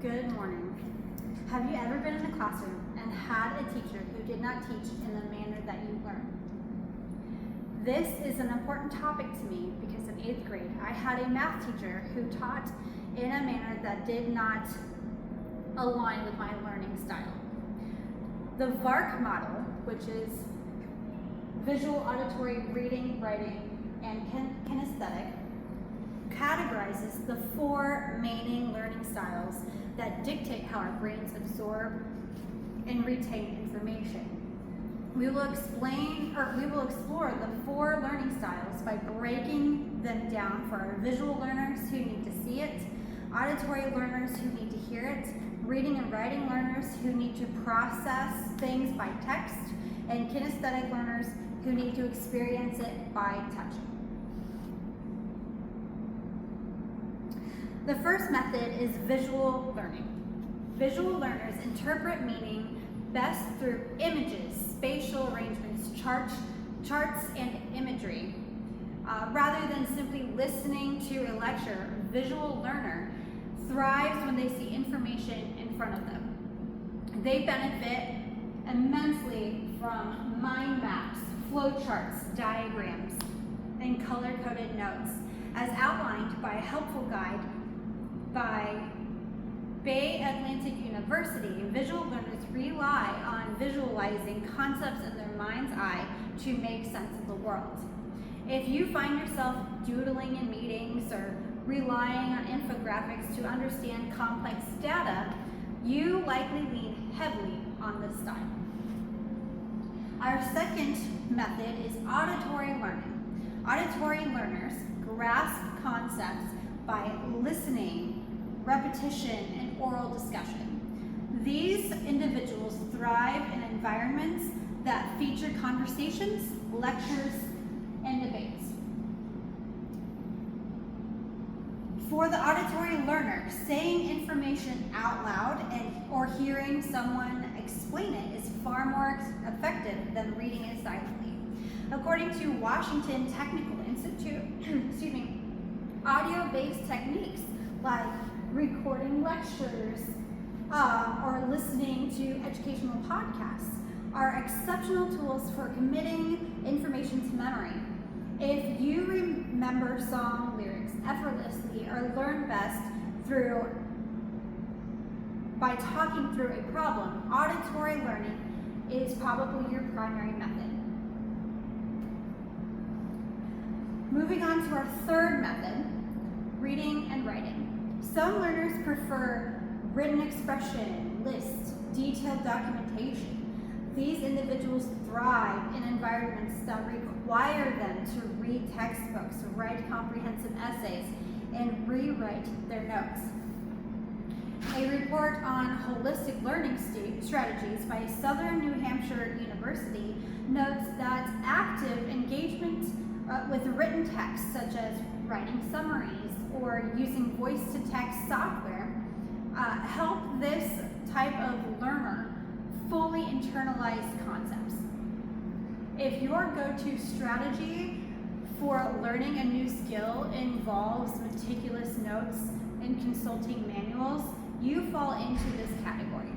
Good morning. Have you ever been in a classroom and had a teacher who did not teach in the manner that you learn? This is an important topic to me because in 8th grade, I had a math teacher who taught in a manner that did not align with my learning style. The VARK model, which is visual, auditory, reading, writing, and kinesthetic, categorizes the 4 main learning styles that dictate how our brains absorb and retain information. We will explore the 4 learning styles by breaking them down for our visual learners who need to see it, auditory learners who need to hear it, reading and writing learners who need to process things by text, and kinesthetic learners who need to experience it by touching. The first method is visual learning. Visual learners interpret meaning best through images, spatial arrangements, charts, and imagery. Rather than simply listening to a lecture, a visual learner thrives when they see information in front of them. They benefit immensely from mind maps, flowcharts, diagrams, and color-coded notes, as outlined by a helpful guide by Bay Atlantic University. Visual learners rely on visualizing concepts in their mind's eye to make sense of the world. If you find yourself doodling in meetings or relying on infographics to understand complex data, you likely lean heavily on this style. Our second method is auditory learning. Auditory learners grasp concepts by listening, repetition, and oral discussion. These individuals thrive in environments that feature conversations, lectures, and debates. For the auditory learner, saying information out loud or hearing someone explain it is far more effective than reading it silently. According to Washington Technical Institute, audio-based techniques like recording lectures or listening to educational podcasts are exceptional tools for committing information to memory. If you remember song lyrics effortlessly or learn best by talking through a problem, auditory learning is probably your primary method. Moving on to our third method, reading and writing. Some learners prefer written expression, lists, detailed documentation. These individuals thrive in environments that require them to read textbooks, write comprehensive essays, and rewrite their notes. A report on holistic learning strategies by Southern New Hampshire University notes that active engagement with written text, such as writing summaries or using voice-to-text software, help this type of learner fully internalize concepts. If your go-to strategy for learning a new skill involves meticulous notes and consulting manuals, you fall into this category.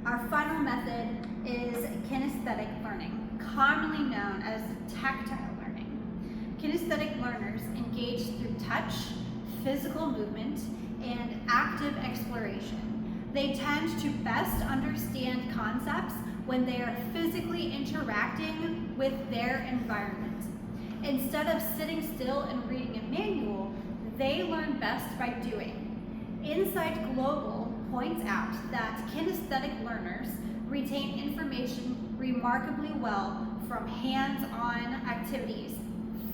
Our final method is kinesthetic learning, commonly known as tactile learning. Kinesthetic learners engage through touch, physical movement, and active exploration. They tend to best understand concepts when they are physically interacting with their environment. Instead of sitting still and reading a manual, they learn best by doing. Insight Global points out that kinesthetic learners retain information remarkably well from hands-on activities,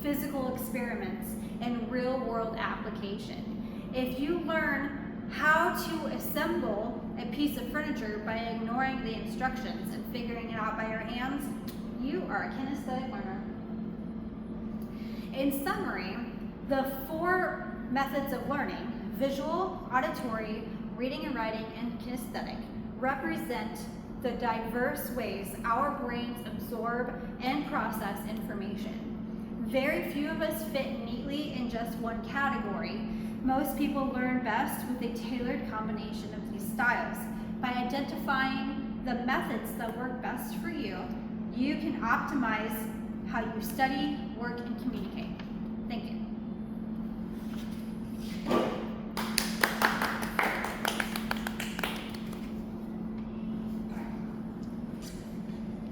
physical experiments, and real-world application. If you learn how to assemble a piece of furniture by ignoring the instructions and figuring it out by your hands, you are a kinesthetic learner. In summary, the 4 methods of learning, visual, auditory, reading and writing, and kinesthetic, represent the diverse ways our brains absorb and process information. Very few of us fit neatly in just one category, Most people learn best with a tailored combination of these styles. By identifying the methods that work best for you, you can optimize how you study, work, and communicate. Thank you.